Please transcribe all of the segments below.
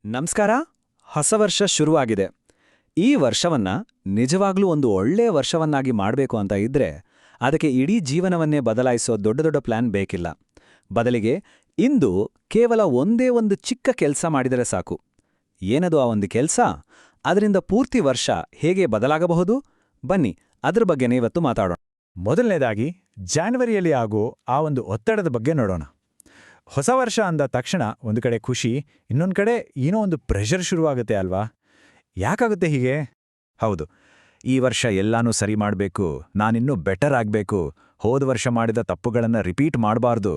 ನಮಸ್ಕಾರ. ಹೊಸ ವರ್ಷ ಶುರುವಾಗಿದೆ. ಈ ವರ್ಷವನ್ನ ನಿಜವಾಗ್ಲೂ ಒಂದು ಒಳ್ಳೆಯ ವರ್ಷವನ್ನಾಗಿ ಮಾಡಬೇಕು ಅಂತ ಇದ್ರೆ ಅದಕ್ಕೆ ಇಡೀ ಜೀವನವನ್ನೇ ಬದಲಾಯಿಸೋ ದೊಡ್ಡ ದೊಡ್ಡ ಪ್ಲಾನ್ ಬೇಕಿಲ್ಲ. ಬದಲಿಗೆ ಇಂದು ಕೇವಲ ಒಂದೇ ಒಂದು ಚಿಕ್ಕ ಕೆಲಸ ಮಾಡಿದರೆ ಸಾಕು. ಏನದು ಆ ಒಂದು ಕೆಲಸ? ಅದರಿಂದ ಪೂರ್ತಿ ವರ್ಷ ಹೇಗೆ ಬದಲಾಗಬಹುದು? ಬನ್ನಿ, ಅದ್ರ ಬಗ್ಗೆನೇ ಇವತ್ತು ಮಾತಾಡೋಣ. ಮೊದಲನೇದಾಗಿ ಜಾನ್ವರಿಯಲ್ಲಿ ಆಗೋ ಆ ಒಂದು ಒತ್ತಡದ ಬಗ್ಗೆ ನೋಡೋಣ. ಹೊಸ ವರ್ಷ ಅಂದ ತಕ್ಷಣ ಒಂದು ಕಡೆ ಖುಷಿ, ಇನ್ನೊಂದು ಕಡೆ ಏನೋ ಒಂದು ಪ್ರೆಷರ್ ಶುರುವಾಗುತ್ತೆ ಅಲ್ವಾ? ಯಾಕಾಗುತ್ತೆ ಹೀಗೆ? ಹೌದು, ಈ ವರ್ಷ ಎಲ್ಲಾನೂ ಸರಿ ಮಾಡಬೇಕು, ನಾನಿನ್ನೂ ಬೆಟರ್ ಆಗಬೇಕು, ಹೋದ ವರ್ಷ ಮಾಡಿದ ತಪ್ಪುಗಳನ್ನು ರಿಪೀಟ್ ಮಾಡಬಾರ್ದು,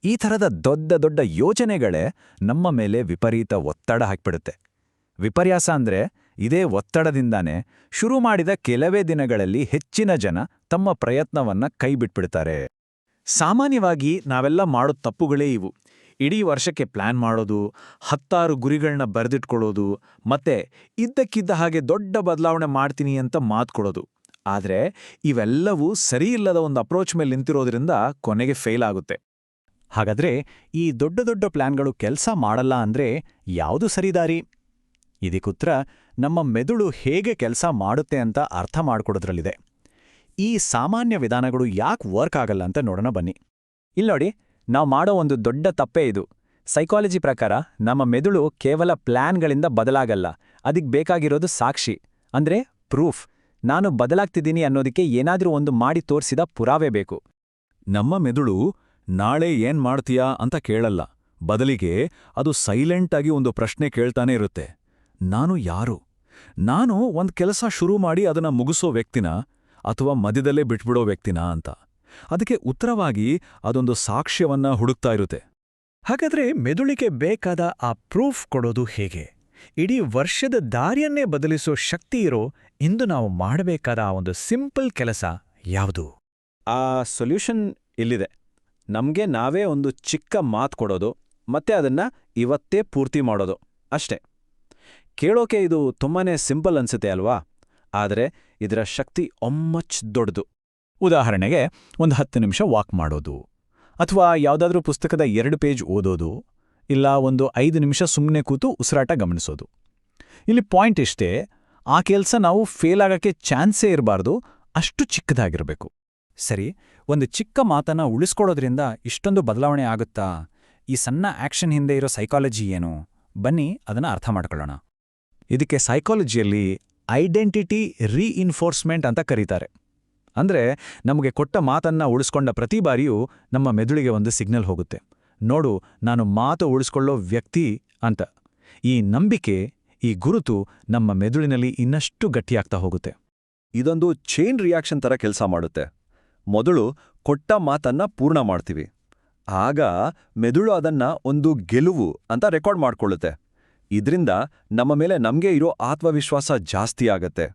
ಈ ಥರದ ದೊಡ್ಡ ದೊಡ್ಡ ಯೋಚನೆಗಳೇ ನಮ್ಮ ಮೇಲೆ ವಿಪರೀತ ಒತ್ತಡ ಹಾಕ್ಬಿಡುತ್ತೆ. ವಿಪರ್ಯಾಸ ಅಂದ್ರೆ ಇದೇ ಒತ್ತಡದಿಂದಾನೇ ಶುರು ಮಾಡಿದ ಕೆಲವೇ ದಿನಗಳಲ್ಲಿ ಹೆಚ್ಚಿನ ಜನ ತಮ್ಮ ಪ್ರಯತ್ನವನ್ನ ಕೈಬಿಟ್ಬಿಡ್ತಾರೆ. ಸಾಮಾನ್ಯವಾಗಿ ನಾವೆಲ್ಲ ಮಾಡೋ ತಪ್ಪುಗಳೇ ಇವು. ಇಡೀ ವರ್ಷಕ್ಕೆ ಪ್ಲಾನ್ ಮಾಡೋದು, 10 ಗುರಿಗಳನ್ನ ಬರೆದಿಟ್ಕೊಳ್ಳೋದು, ಮತ್ತೆ ಇದ್ದಕ್ಕಿದ್ದ ಹಾಗೆ ದೊಡ್ಡ ಬದಲಾವಣೆ ಮಾಡ್ತೀನಿ ಅಂತ ಮಾತು ಕೊಡೋದು. ಆದರೆ ಇವೆಲ್ಲವೂ ಸರಿಯಿಲ್ಲದ ಒಂದು ಅಪ್ರೋಚ್ ಮೇಲೆ ನಿಂತಿರೋದ್ರಿಂದ ಕೊನೆಗೆ ಫೇಲ್ ಆಗುತ್ತೆ. ಹಾಗಾದ್ರೆ ಈ ದೊಡ್ಡ ದೊಡ್ಡ ಪ್ಲಾನ್ಗಳು ಕೆಲಸ ಮಾಡಲ್ಲ ಅಂದ್ರೆ ಯಾವುದು ಸರಿದಾರಿ? ಇದಕ್ಕುತ್ತರ ನಮ್ಮ ಮೆದುಳು ಹೇಗೆ ಕೆಲಸ ಮಾಡುತ್ತೆ ಅಂತ ಅರ್ಥ ಮಾಡ್ಕೊಡೋದ್ರಲ್ಲಿದೆ. ಈ ಸಾಮಾನ್ಯ ವಿಧಾನಗಳು ಯಾಕೆ ವರ್ಕ್ ಆಗಲ್ಲ ಅಂತ ನೋಡೋಣ ಬನ್ನಿ. ಇಲ್ನೋಡಿ, ನಾವು ಮಾಡೋ ಒಂದು ದೊಡ್ಡ ತಪ್ಪೇ ಇದು. ಸೈಕಾಲಜಿ ಪ್ರಕಾರ ನಮ್ಮ ಮೆದುಳು ಕೇವಲ ಪ್ಲಾನ್ಗಳಿಂದ ಬದಲಾಗಲ್ಲ, ಅದಕ್ಕೆ ಬೇಕಾಗಿರೋದು ಸಾಕ್ಷಿ, ಅಂದ್ರೆ ಪ್ರೂಫ್. ನಾನು ಬದಲಾಗ್ತಿದ್ದೀನಿ ಅನ್ನೋದಕ್ಕೆ ಏನಾದ್ರೂ ಒಂದು ಮಾಡಿ ತೋರಿಸಿದ ಪುರಾವೆ ಬೇಕು. ನಮ್ಮ ಮೆದುಳು ನಾಳೆ ಏನ್ ಮಾಡ್ತೀಯಾ ಅಂತ ಕೇಳಲ್ಲ, ಬದಲಿಗೆ ಅದು ಸೈಲೆಂಟಾಗಿ ಒಂದು ಪ್ರಶ್ನೆ ಕೇಳ್ತಾನೆ ಇರುತ್ತೆ. ನಾನು ಯಾರು? ನಾನು ಒಂದ್ ಕೆಲಸ ಶುರು ಮಾಡಿ ಅದನ್ನ ಮುಗಿಸೋ ವ್ಯಕ್ತಿನ ಅಥವಾ ಮಧ್ಯದಲ್ಲೇ ಬಿಟ್ಬಿಡೋ ವ್ಯಕ್ತಿನ ಅಂತ. ಅದಕ್ಕೆ ಉತ್ತರವಾಗಿ ಅದೊಂದು ಸಾಕ್ಷ್ಯವನ್ನ ಹುಡುಕ್ತಾ ಇರುತ್ತೆ. ಹಾಗಾದ್ರೆ ಮೆದುಳಿಗೆ ಬೇಕಾದ ಆ ಪ್ರೂಫ್ ಕೊಡೋದು ಹೇಗೆ? ಇಡೀ ವರ್ಷದ ದಾರಿಯನ್ನೇ ಬದಲಿಸೋ ಶಕ್ತಿ ಇರೋ ಇಂದು ನಾವು ಮಾಡಬೇಕಾದ ಆ ಒಂದು ಸಿಂಪಲ್ ಕೆಲಸ ಯಾವುದು? ಆ ಸೊಲ್ಯೂಷನ್ ಇಲ್ಲಿದೆ. ನಮ್ಗೆ ನಾವೇ ಒಂದು ಚಿಕ್ಕ ಮಾತು ಕೊಡೋದು, ಮತ್ತೆ ಅದನ್ನ ಇವತ್ತೇ ಪೂರ್ತಿ ಮಾಡೋದು ಅಷ್ಟೇ. ಕೇಳೋಕೆ ಇದು ತುಂಬಾನೇ ಸಿಂಪಲ್ ಅನ್ಸುತ್ತೆ ಅಲ್ವಾ? ಆದರೆ ಇದರ ಶಕ್ತಿ ಒಮ್ಮಚ್ ದೊಡ್ಡದು. ಉದಾಹರಣೆಗೆ ಒಂದು 10 ನಿಮಿಷ ವಾಕ್ ಮಾಡೋದು, ಅಥವಾ ಯಾವುದಾದ್ರೂ ಪುಸ್ತಕದ 2 ಪೇಜ್ ಓದೋದು, ಇಲ್ಲ ಒಂದು 5 ನಿಮಿಷ ಸುಮ್ಮನೆ ಕೂತು ಉಸಿರಾಟ ಗಮನಿಸೋದು. ಇಲ್ಲಿ ಪಾಯಿಂಟ್ ಇಷ್ಟೇ, ಆ ಕೆಲಸ ನಾವು ಫೇಲ್ ಆಗಕ್ಕೆ ಚಾನ್ಸೇ ಇರಬಾರ್ದು, ಅಷ್ಟು ಚಿಕ್ಕದಾಗಿರಬೇಕು. ಸರಿ, ಒಂದು ಚಿಕ್ಕ ಮಾತನ್ನ ಉಳಿಸ್ಕೊಳ್ಳೋದ್ರಿಂದ ಇಷ್ಟೊಂದು ಬದಲಾವಣೆ ಆಗುತ್ತಾ? ಈ ಸಣ್ಣ ಆಕ್ಷನ್ ಹಿಂದೆ ಇರೋ ಸೈಕಾಲಜಿ ಏನು? ಬನ್ನಿ ಅದನ್ನ ಅರ್ಥ ಮಾಡ್ಕೊಳ್ಳೋಣ. ಇದಕ್ಕೆ ಸೈಕಾಲಜಿಯಲ್ಲಿ ಐಡೆಂಟಿಟಿ ರೀಇನ್ಫೋರ್ಸ್ಮೆಂಟ್ ಅಂತ ಕರೀತಾರೆ. ಅಂದ್ರೆ ನಮಗೆ ಕೊಟ್ಟ ಮಾತನ್ನ ಉಳಿಸ್ಕೊಂಡ ಪ್ರತಿ ಬಾರಿಯೂ ನಮ್ಮ ಮೆದುಳಿಗೆ ಒಂದು ಸಿಗ್ನಲ್ ಹೋಗುತ್ತೆ, ನೋಡು ನಾನು ಮಾತು ಉಳಿಸ್ಕೊಳ್ಳೋ ವ್ಯಕ್ತಿ ಅಂತ. ಈ ನಂಬಿಕೆ, ಈ ಗುರುತು ನಮ್ಮ ಮೆದುಳಿನಲ್ಲಿ ಇನ್ನಷ್ಟು ಗಟ್ಟಿಯಾಗ್ತಾ ಹೋಗುತ್ತೆ. ಇದೊಂದು ಚೈನ್ ರಿಯಾಕ್ಷನ್ ಥರ ಕೆಲಸ ಮಾಡುತ್ತೆ. ಮೊದಲು ಕೊಟ್ಟ ಮಾತನ್ನ ಪೂರ್ಣ ಮಾಡ್ತೀವಿ, ಆಗ ಮೆದುಳು ಅದನ್ನ ಒಂದು ಗೆಲುವು ಅಂತ ರೆಕಾರ್ಡ್ ಮಾಡ್ಕೊಳ್ಳುತ್ತೆ. ಇದರಿಂದ ನಮ್ಮ ಮೇಲೆ ನಮ್ಗೆ ಇರೋ ಆತ್ಮವಿಶ್ವಾಸ ಜಾಸ್ತಿ ಆಗತ್ತೆ.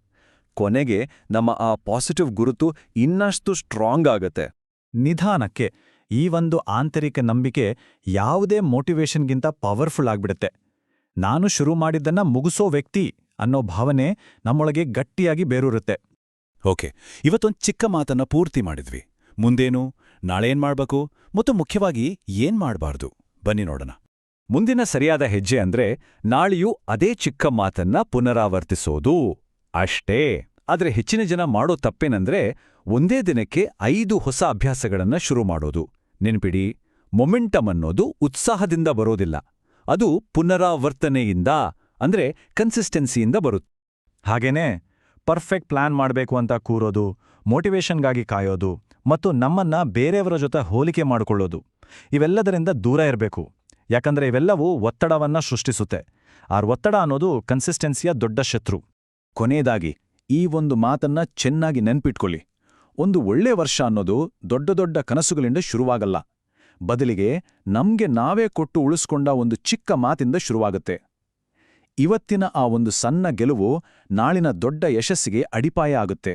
ಕೊನೆಗೆ ನಮ್ಮ ಆ ಪಾಸಿಟಿವ್ ಗುರುತು ಇನ್ನಷ್ಟು ಸ್ಟ್ರಾಂಗ್ ಆಗತ್ತೆ. ನಿಧಾನಕ್ಕೆ ಈ ಒಂದು ಆಂತರಿಕ ನಂಬಿಕೆ ಯಾವುದೇ ಮೋಟಿವೇಶನ್ಗಿಂತ ಪವರ್ಫುಲ್ ಆಗ್ಬಿಡುತ್ತೆ. ನಾನು ಶುರು ಮಾಡಿದ್ದನ್ನ ಮುಗಿಸೋ ವ್ಯಕ್ತಿ ಅನ್ನೋ ಭಾವನೆ ನಮ್ಮೊಳಗೆ ಗಟ್ಟಿಯಾಗಿ ಬೇರೂರುತ್ತೆ. ಓಕೆ, ಇವತ್ತೊಂದು ಚಿಕ್ಕ ಮಾತನ್ನ ಪೂರ್ತಿ ಮಾಡಿದ್ವಿ. ಮುಂದೇನು? ನಾಳೆ ಏನ್ ಮಾಡ್ಬೇಕು? ಮತ್ತು ಮುಖ್ಯವಾಗಿ ಏನ್ ಮಾಡಬಾರ್ದು? ಬನ್ನಿ ನೋಡೋಣ. ಮುಂದಿನ ಸರಿಯಾದ ಹೆಜ್ಜೆ ಅಂದ್ರೆ ನಾಳೆಯೂ ಅದೇ ಚಿಕ್ಕ ಮಾತನ್ನ ಪುನರಾವರ್ತಿಸೋದು ಅಷ್ಟೇ. ಆದ್ರೆ ಹೆಚ್ಚಿನ ಜನ ಮಾಡೋ ತಪ್ಪೇನಂದ್ರೆ ಒಂದೇ ದಿನಕ್ಕೆ 5 ಹೊಸ ಅಭ್ಯಾಸಗಳನ್ನ ಶುರು ಮಾಡೋದು. ನೆನ್ಪಿಡಿ, ಮೊಮೆಂಟಮ್ ಅನ್ನೋದು ಉತ್ಸಾಹದಿಂದ ಬರೋದಿಲ್ಲ, ಅದು ಪುನರಾವರ್ತನೆಯಿಂದ ಅಂದ್ರೆ ಕನ್ಸಿಸ್ಟೆನ್ಸಿಯಿಂದ ಬರುತ್ತೆ. ಹಾಗೇನೇ ಪರ್ಫೆಕ್ಟ್ ಪ್ಲಾನ್ ಮಾಡಬೇಕು ಅಂತ ಕೂರೋದು, ಮೋಟಿವೇಶನ್ಗಾಗಿ ಕಾಯೋದು ಮತ್ತು ನಮ್ಮನ್ನ ಬೇರೆಯವರ ಜೊತೆ ಹೋಲಿಕೆ ಮಾಡಿಕೊಳ್ಳೋದು, ಇವೆಲ್ಲದರಿಂದ ದೂರ ಇರಬೇಕು. ಯಾಕಂದ್ರೆ ಇವೆಲ್ಲವೂ ಒತ್ತಡವನ್ನ ಸೃಷ್ಟಿಸುತ್ತೆ. ಆ ಒತ್ತಡ ಅನ್ನೋದು ಕನ್ಸಿಸ್ಟೆನ್ಸಿಯ ದೊಡ್ಡ ಶತ್ರು. ಕೊನೆಯದಾಗಿ ಈ ಒಂದು ಮಾತನ್ನ ಚೆನ್ನಾಗಿ ನೆನ್ಪಿಟ್ಕೊಳ್ಳಿ, ಒಂದು ಒಳ್ಳೆ ವರ್ಷ ಅನ್ನೋದು ದೊಡ್ಡ ದೊಡ್ಡ ಕನಸುಗಳಿಂದ ಶುರುವಾಗಲ್ಲ, ಬದಲಿಗೆ ನಮ್ಗೆ ನಾವೇ ಕೊಟ್ಟು ಉಳಿಸ್ಕೊಂಡ ಒಂದು ಚಿಕ್ಕ ಮಾತಿಂದ ಶುರುವಾಗುತ್ತೆ. ಇವತ್ತಿನ ಆ ಒಂದು ಸಣ್ಣ ಗೆಲುವು ನಾಳಿನ ದೊಡ್ಡ ಯಶಸ್ಸಿಗೆ ಅಡಿಪಾಯ ಆಗುತ್ತೆ.